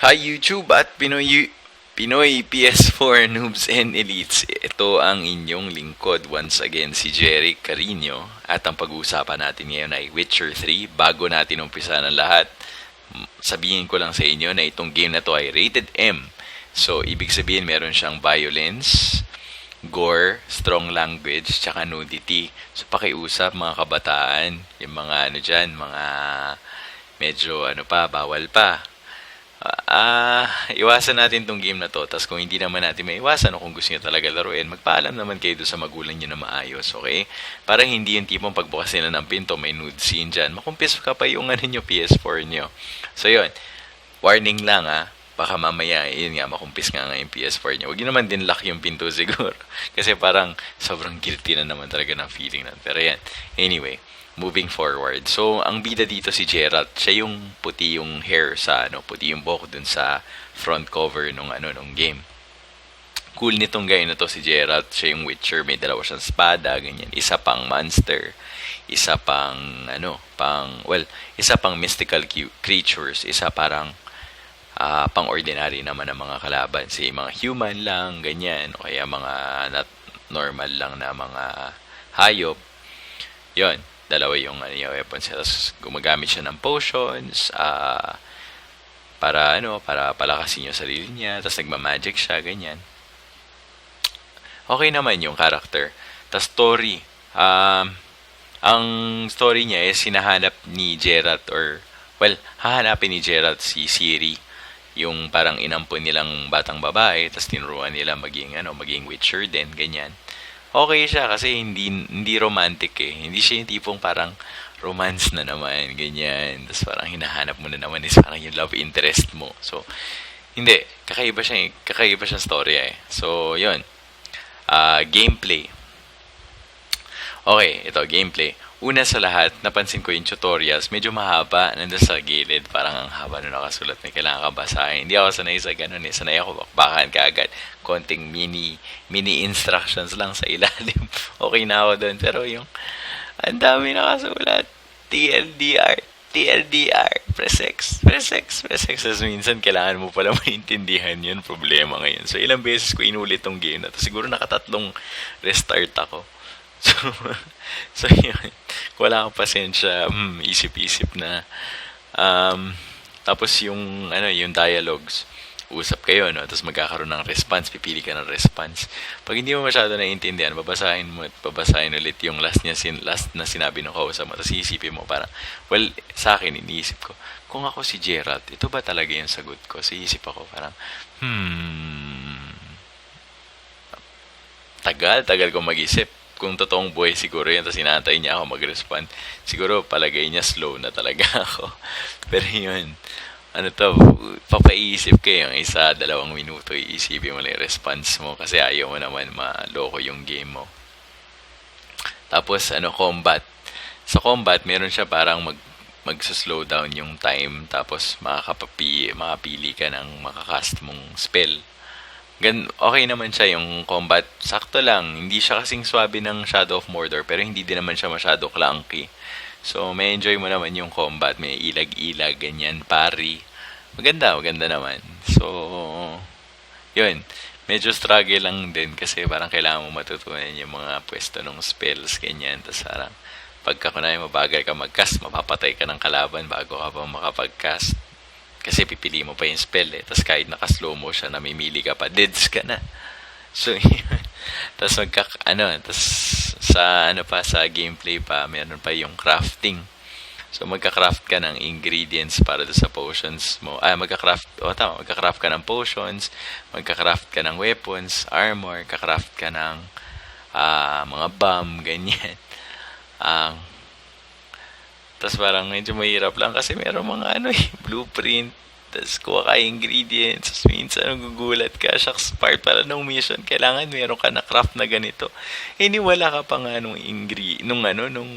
Hi YouTube at Pinoy PS4 Noobs and Elites. Ito ang inyong lingkod once again, si Jerry Carino. At ang pag-uusapan natin ngayon ay Witcher 3. Bago natin umpisa ng lahat, sabihin ko lang sa inyo na itong game na to ay rated M. So, ibig sabihin meron siyang violence, gore, strong language, tsaka nudity. So, pakiusap mga kabataan, yung mga mga medyo bawal pa. Iwasan natin tong game na to. Tapos kung hindi naman natin maiwasan o kung gusto nyo talaga laruin, magpaalam naman kayo doon sa magulang nyo na maayos, okay? Para hindi yung tipong pagbukas nila ng pinto, may nude scene dyan. Makumpis ka pa yung nyo, PS4 nyo. So yun, warning lang baka mamaya, yun nga, makumpis nga yung PS4 nyo. Huwag nyo naman din lock yung pinto siguro. Kasi parang sobrang guilty na naman talaga ng feeling na. Pero yan, anyway, moving forward. So, ang bida dito si Geralt, siya yung puti yung hair sa puti yung buhok dun sa front cover nung game. Cool nitong guy na to si Geralt, siya yung Witcher, may dalawa siyang espada, ganyan. Isa pang monster, isa pang isa pang mystical creatures, isa parang pang-ordinary naman ng mga kalaban. Si mga human lang, ganyan, o kaya mga not normal lang na mga hayop. Yon, dalawa yung weapons. Tapos gumagamit siya ng potions para palakasin yung sarili niya. Tapos nagmamagic siya, ganyan. Okay naman yung character. Tapos story. Ang story niya is hinahanap ni Geralt hahanapin ni Geralt si Ciri, yung parang inampon nilang batang babae, tapos tinuruan nila maging Witcher din, ganyan. Okay siya kasi hindi romantic eh. Hindi siya yung tipong parang romance na naman, ganyan. Tapos parang hinahanap mo na naman is parang yung love interest mo. So, hindi. Kakaiba siya story eh. So, yun. Gameplay. Okay, ito, gameplay. Una sa lahat, napansin ko yung tutorials, medyo mahaba, nandun sa gilid, parang ang haba na nakasulat, may kailangan ka basahin. Hindi ako sanay sa ganun eh, sanay ako bakbakan ka agad, konting mini instructions lang sa ilalim, okay na ako doon. Pero yung, ang dami nakasulat, TLDR, press X. Tapos minsan kailangan mo pala maintindihan yun, problema ngayon. So ilang beses ko inulit tong game na to, siguro nakatatlong restart ako. So yun, wala akong pasensya, isip-isip na. Tapos yung dialogues, usap kayo, no? Tapos magkakaroon ng response, pipili ka ng response. Pag hindi mo masyado naiintindihan, babasahin ulit yung last na sinabi ng kausap mo. Tapos isipin mo parang, sa akin, iniisip ko, kung ako si Geralt, ito ba talaga yung sagot ko? So isip ako parang, tagal ko mag-isip. Kung totoong buhay siguro yan, tapos inaantay niya ako mag-respond, siguro palagay niya slow na talaga ako. Pero yun, papaisip kayo yung 1-2 minuto, iisipin mo lang yung response mo kasi ayaw mo naman maloko yung game mo. Tapos combat. Sa combat, meron siya parang mag-slow down yung time, tapos makapili ka ng makakast mong spell. Okay naman siya yung combat. Sakto lang. Hindi siya kasing swabe ng Shadow of Mordor, pero hindi din naman siya masyado clunky. So, may enjoy mo naman yung combat. May ilag-ilag, ganyan, parry. Maganda naman. So, yun. Medyo struggle lang din kasi parang kailangan mo matutunan yung mga pwesto ng spells, ganyan. Tapos parang pagka kunay mabagal ka mag-cast, mapapatay ka ng kalaban bago ka pa makapag-cast. Kasi pipili mo pa yung spell eh. Tapos kahit naka-slow mo siya, namimili ka pa, deads ka na. So, yun. Tapos tapos sa gameplay pa, meron pa yung crafting. So, magka-craft ka ng ingredients para sa potions mo. Magka-craft ka ng potions, magka-craft ka ng weapons, armor, kakraft ka ng mga bomb, ganyan. Tapos parang medyo mahirap lang kasi meron mga blueprint. Tapos kuha ka ingredients. Tapos minsan gugulat ka. Shucks, part pala ng mission. Kailangan meron ka na craft na ganito. Wala ka pa nga nung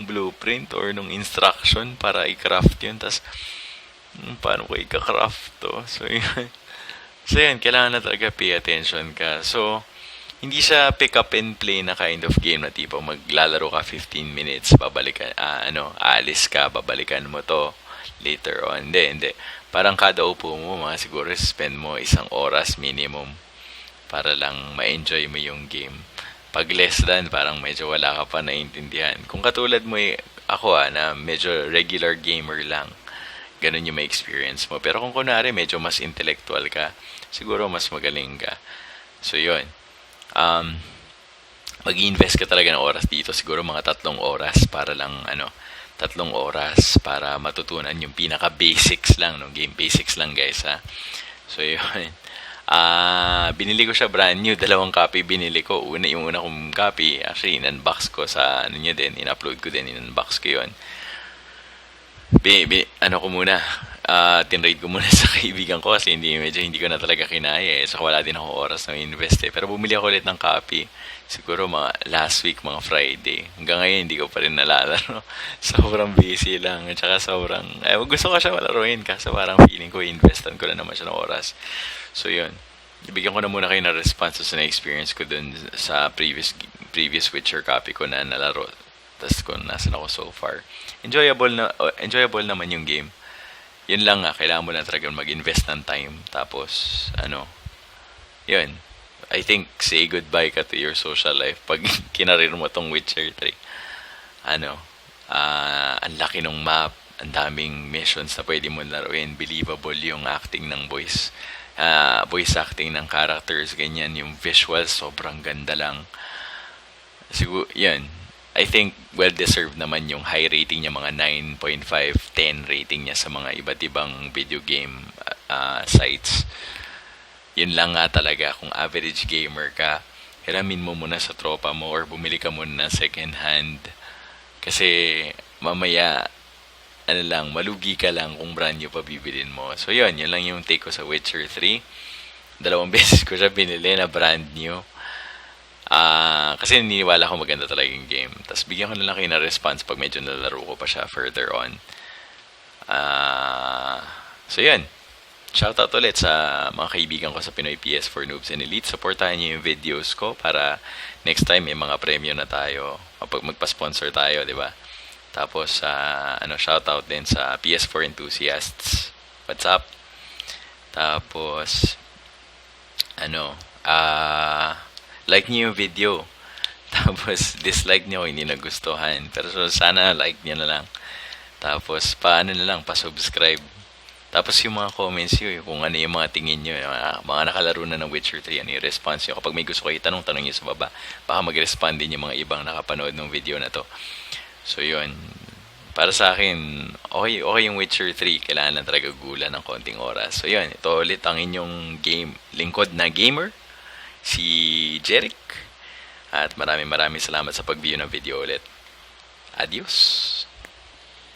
blueprint or nung instruction para i-craft yun. Tapos paano ko i-craft to? So yun, kailangan na talaga pay attention ka. So, hindi siya pick up and play na kind of game na tipo maglalaro ka 15 minutes, babalikan, aalis ka, babalikan mo to later on. Hindi. parang kada upo mo, mga siguro spend mo 1 oras minimum para lang ma-enjoy mo yung game. Pag less than, parang medyo wala ka pa naiintindihan. Kung katulad mo ako na medyo regular gamer lang, ganun yung may experience mo. Pero kung kunwari medyo mas intellectual ka, siguro mas magaling ka. So yun. Um, Mag-invest ka talaga ng oras dito. Siguro mga 3 oras para lang 3 oras para matutunan yung pinaka-basics lang ng game. Basics lang guys ha. So yun. Binili ko siya brand new. 2 copy binili ko. Yung una kong copy, actually, in-unbox ko sa niya din. In-upload ko din, in-unbox ko yun. Ko muna, tinrade ko muna sa kaibigan ko kasi medyo hindi ko na talaga kinaya eh. So wala din ako oras na invest eh. Pero bumili ako ulit ng copy. Siguro mga last week, mga Friday. Hanggang ngayon hindi ko pa rin nalalaro. Sobrang busy lang. At saka gusto ko siya malaruin kasi parang feeling ko investan ko na naman siya ng oras. So yun. Ibigyan ko na muna kayo ng response sa na-experience ko dun sa previous Witcher copy ko na nalaro. Tapos kung nasan ako so far. Enjoyable naman yung game. Yun lang nga, kailangan mo lang talaga mag-invest ng time. Tapos, yun. I think, say goodbye ka to your social life pag kinarir mo tong Witcher 3. Ang laki ng map, ang daming missions na pwede mo laruin. Believable yung acting ng voice acting ng characters, ganyan. Yung visuals, sobrang ganda lang. Siguro, yan. I think well-deserved naman yung high rating niya, mga 9.5, 10 rating niya sa mga iba't ibang video game sites. Yun lang nga talaga, kung average gamer ka, hiramin mo muna sa tropa mo or bumili ka muna ng second hand. Kasi mamaya, malugi ka lang kung brand new pa bibilin mo. So yun lang yung take ko sa Witcher 3. 2 beses ko siya binili na brand new. Kasi niniwala ko maganda talaga yung game. Tapos bigyan ko na lang kayo na response pag medyo nalaro ko pa siya further on. So yun. Shoutout ulit sa mga kaibigan ko sa Pinoy PS4 Noobs and Elite. Supportahan niyo yung videos ko para next time may mga premyo na tayo. Kapag magpa-sponsor tayo, di ba? Tapos, shoutout din sa PS4 enthusiasts. What's up? Tapos, like niyo yung video. Tapos, dislike niyo hindi nagustuhan. Pero sana like niyo na lang. Tapos, pa-subscribe. Tapos yung mga comments nyo, kung ano yung mga tingin nyo, mga nakalaro na ng Witcher 3, ano yung response nyo. Kapag may gusto kayo tanong nyo sa baba. Baka mag-respond din yung mga ibang nakapanood ng video na to. So yun. Para sa akin, okay yung Witcher 3. Kailangan lang talaga gulan ng konting oras. So yun, ito ulit ang inyong lingkod na gamer, si Jeric. At maraming salamat sa pag-view ng video ulit. Adios!